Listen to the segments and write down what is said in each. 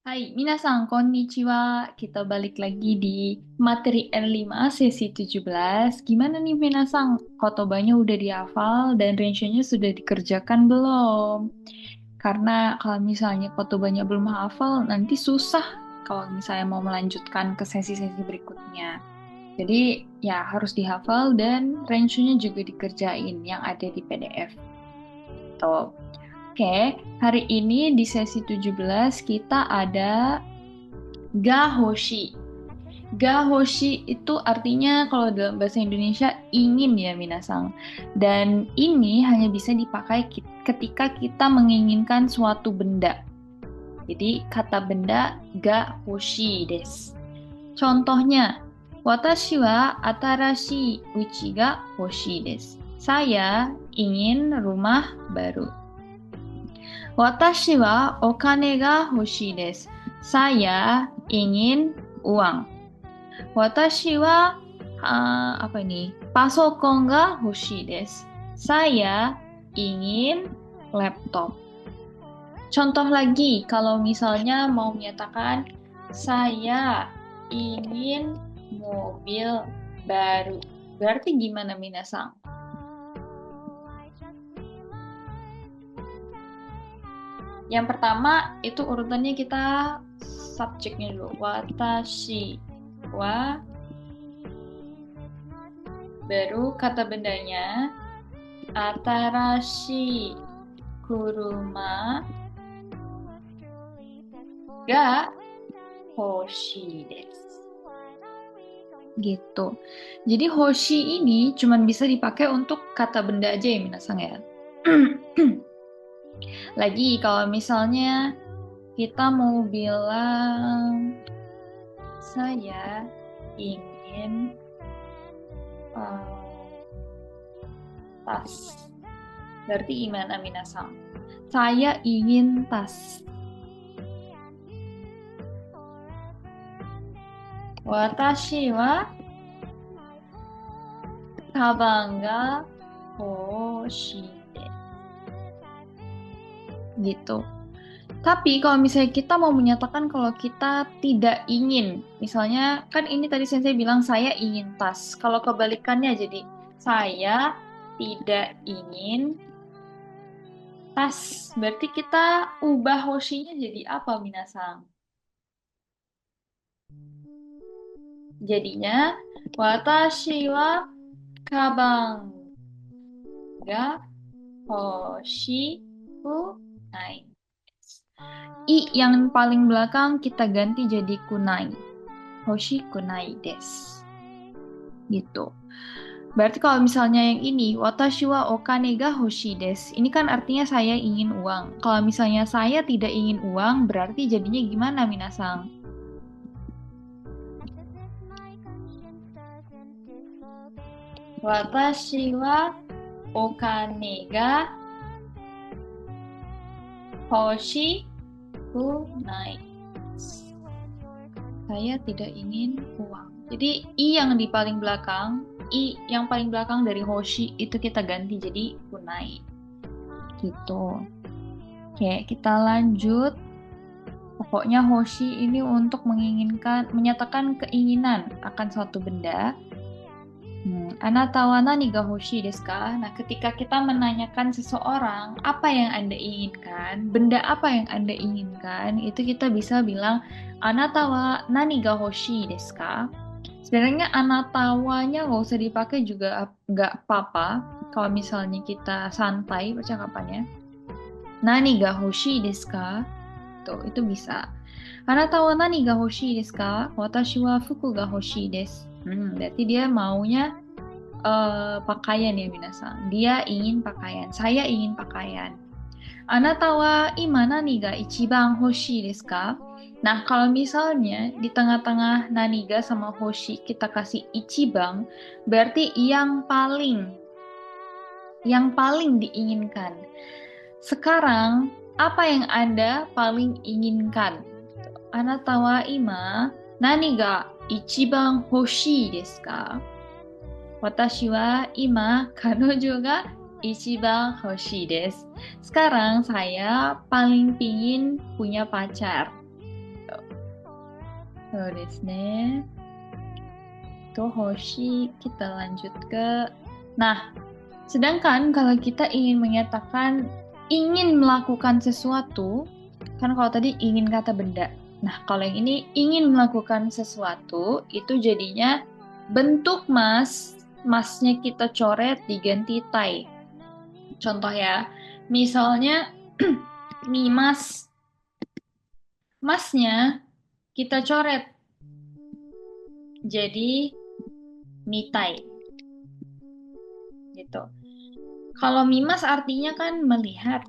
Hai, minasan, konnichiwa. Kita balik lagi di materi N5 sesi 17. Gimana nih minasan? Kotobanya udah dihafal dan range-nya sudah dikerjakan belum? Karena kalau misalnya kotobanya belum hafal, nanti susah kalau misalnya mau melanjutkan ke sesi-sesi berikutnya. Jadi ya harus dihafal dan range-nya juga dikerjain yang ada di PDF. Tuh. Oke, hari ini di sesi 17 kita ada ga hoshi. Ga hoshi itu artinya kalau dalam bahasa Indonesia ingin ya minasang. Dan ini hanya bisa dipakai ketika kita menginginkan suatu benda. Jadi kata benda ga hoshi desu. Contohnya, watashi wa atarashi uchi ga hoshi desu. Saya ingin rumah baru. Watashi wa okane ga hoshii desu. Saya ingin uang. Watashi wa apa ini? Pasokon ga hoshii desu. Saya ingin laptop. Contoh lagi, kalau misalnya mau menyatakan saya ingin mobil baru. Berarti gimana minasang? Yang pertama itu urutannya kita subjeknya dulu. Watashi wa baru kata bendanya atarashi kuruma ga hoshi desu. Gitu. Jadi hoshi ini cuman bisa dipakai untuk kata benda aja ya minasang ya. Lagi kalau misalnya kita mau bilang saya ingin tas. Berarti gimana minasang? Saya ingin tas. Watashi wa kaban ga hoshii desu. Gitu. Tapi kalau misalnya kita mau menyatakan kalau kita tidak ingin, misalnya kan ini tadi Sensei bilang saya ingin tas. Kalau kebalikannya jadi saya tidak ingin tas. Berarti kita ubah hoshinya jadi apa minasang? Jadinya watashi wa kaban ga hoshiku nai. I yang paling belakang kita ganti jadi kunai. Hoshi kunai desu. Gitu. Berarti kalau misalnya yang ini, watashi wa okane ga hoshii desu. Ini kan artinya saya ingin uang. Kalau misalnya saya tidak ingin uang, berarti jadinya gimana minasang? Watashi wa okane ga hoshi kunai. Saya tidak ingin uang. Jadi i yang di paling belakang, i yang paling belakang dari hoshi itu kita ganti jadi kunai. Gitu. Oke, kita lanjut. Pokoknya hoshi ini untuk menginginkan, menyatakan keinginan akan suatu benda. Anata wa nani ga hoshii desu ka? Nah, ketika kita menanyakan seseorang apa yang Anda inginkan, benda apa yang Anda inginkan, itu kita bisa bilang anata wa nani ga hoshii desu ka? Sebenarnya anata wa-nya nggak usah dipakai juga nggak apa-apa. Kalau misalnya kita santai percakapannya. Nani ga hoshii desu ka? Tuh, itu bisa. Anata wa nani ga hoshii desu ka? Watashi wa fuku ga hoshii desu. Berarti dia maunya pakaian ya minasan. Dia ingin pakaian. Saya ingin pakaian. Anata wa ima nani ga ichiban hoshii desu ka? Nah, kalau misalnya di tengah-tengah nani ga sama hoshi kita kasih ichiban, berarti yang paling diinginkan. Sekarang, apa yang Anda paling inginkan? Anata wa ima nani ga ichiban hoshii desu ka? Watashi wa ima kanojo ga ichiban hoshii desu. Sekarang saya paling pingin punya pacar. そうですね. Itu hoshi, kita lanjut ke... Nah, sedangkan kalau kita ingin menyatakan ingin melakukan sesuatu, kan kalau tadi ingin kata benda. Nah, kalau yang ini ingin melakukan sesuatu, itu jadinya bentuk mas, masnya kita coret diganti tai. Contoh ya, misalnya mimas, masnya kita coret jadi mitai gitu. Kalau mimas artinya kan melihat.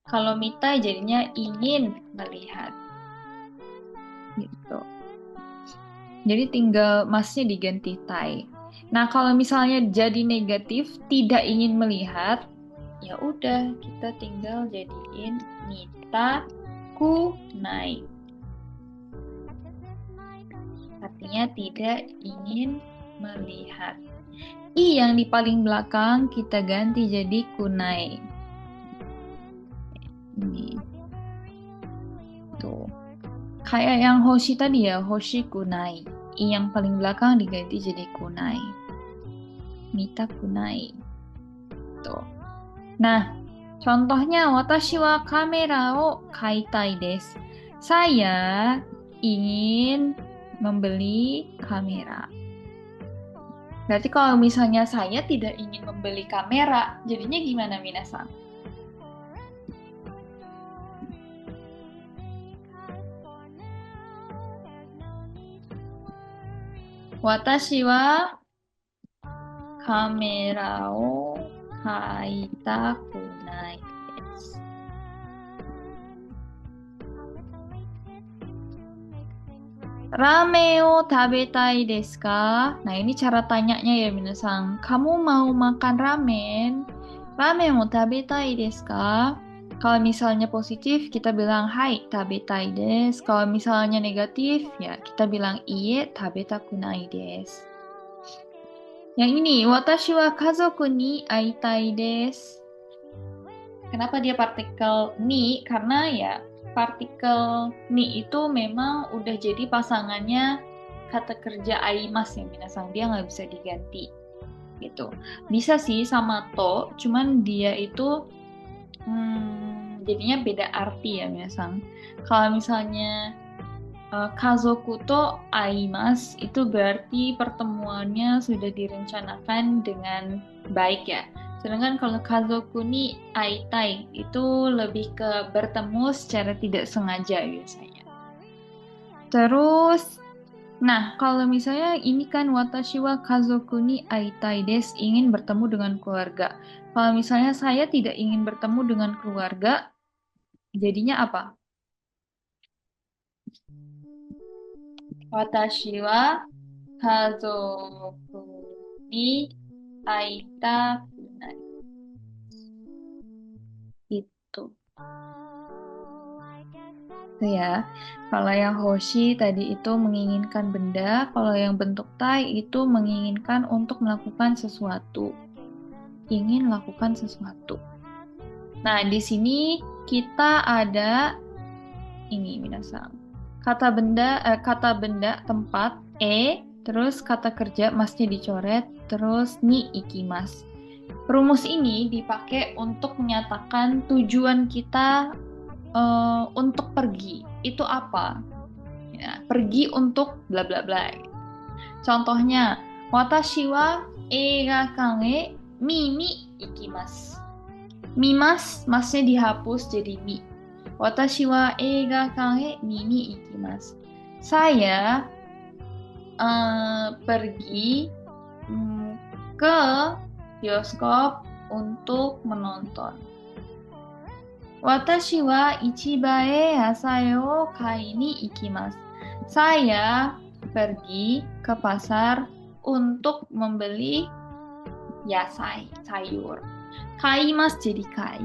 Kalau mitai jadinya ingin melihat gitu. Jadi tinggal masnya diganti tai. Nah, kalau misalnya jadi negatif, tidak ingin melihat, ya udah kita tinggal jadiin mita kunai. Artinya tidak ingin melihat. I yang di paling belakang kita ganti jadi kunai. Ini. Tuh. Kayak yang hoshi tadi ya, hoshi kunai. I yang paling belakang diganti jadi kunai. Mita kunai. Tuh. Nah, contohnya, watashi wa kamera o kaitai desu. Saya ingin membeli kamera. Berarti kalau misalnya saya tidak ingin membeli kamera, jadinya gimana, minasan? Watashi wa kamera o kaitaku nai desu. Ramen o tabetai desu ka? Nah, ini cara tanyanya ya, minasan. Kamu mau makan ramen? Ramen o tabetai desu ka? Kalau misalnya positif, kita bilang hai, tabetai desu. Kalau misalnya negatif, ya kita bilang iye, tabetaku nai desu. Yang ini, watashi wa kazoku ni aitai desu. Kenapa dia partikel ni? Karena ya partikel ni itu memang udah jadi pasangannya kata kerja aimas ya minasan. Dia nggak bisa diganti gitu. Bisa sih sama to, cuman dia itu jadinya beda arti ya minasan. Kalau misalnya kazoku to aimas itu berarti pertemuannya sudah direncanakan dengan baik ya. Sedangkan kalau kazoku ni aitai itu lebih ke bertemu secara tidak sengaja biasanya. Terus, nah kalau misalnya ini kan watashi wa kazoku ni aitai desu, ingin bertemu dengan keluarga. Kalau misalnya saya tidak ingin bertemu dengan keluarga, jadinya apa? Watashi wa kazoku ni aitaku nai. Itu. Itu ya. Kalau yang hoshi tadi itu menginginkan benda, kalau yang bentuk tai itu menginginkan untuk melakukan sesuatu. Ingin melakukan sesuatu. Nah, di sini kita ada ini minasan. Kata benda tempat terus kata kerja masnya dicoret, terus ni ikimas. Rumus ini dipakai untuk menyatakan tujuan kita untuk pergi. Itu apa? Ya, pergi untuk bla bla bla. Contohnya, watashi wa eigakan e mi ni ikimasu. Mimas, masnya dihapus jadi mi. Watashi wa eigakan e mi ni ikimasu. Saya pergi ke bioskop untuk menonton. Watashi wa ichiba e yasai o kai ni ikimasu. Saya pergi ke pasar untuk membeli yasai, sayur. Kaimas jadi kai.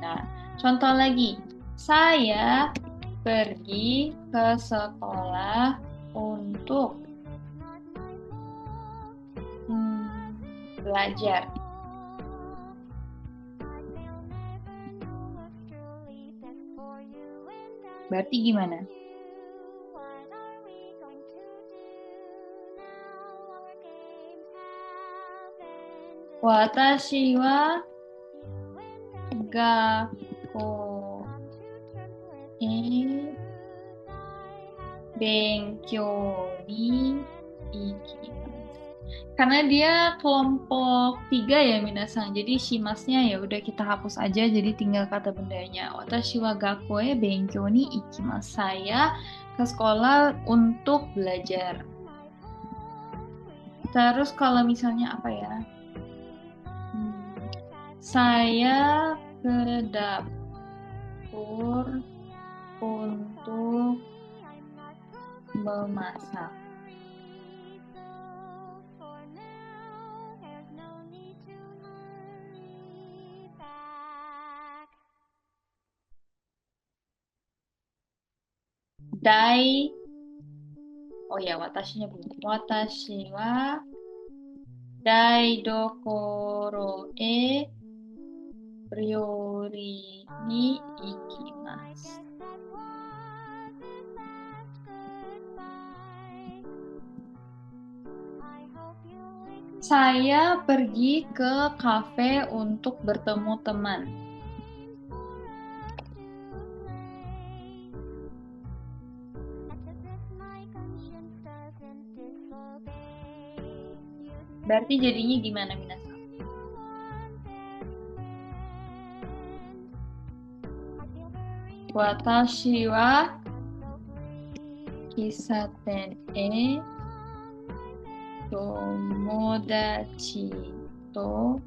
Nah, contoh lagi. Saya pergi ke sekolah untuk belajar. Berarti gimana? Watashi wa gakko e benkyou ni ikimasu. Karena dia kelompok 3 ya Minasang. Jadi shimasnya ya udah kita hapus aja. Jadi tinggal kata bendanya. Watashi wa gakko e benkyou ni ikimasu. Saya ke sekolah untuk belajar. Terus kalau misalnya apa ya? Saya ke dapur untuk memasak. Dai, oh ya, watashinya belum. Watashi wa daidokoro e ryori ni ikimasu. Saya pergi ke kafe untuk bertemu teman. Berarti jadinya gimana, Minasan? Watashi wa kisaten e tomodachi to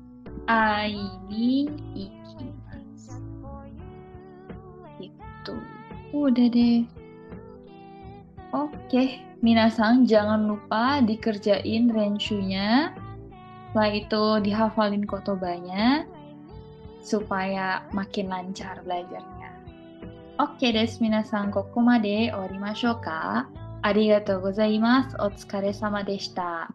ai ni ikimasu. Itu. Udah deh. Oke, Minasang jangan lupa dikerjain renshunya. Setelah itu dihafalin kotobanya supaya makin lancar belajarnya. Oke desu Minasang, kokomade owarimashou ka? Arigatou gozaimasu. Otsukaresama deshita.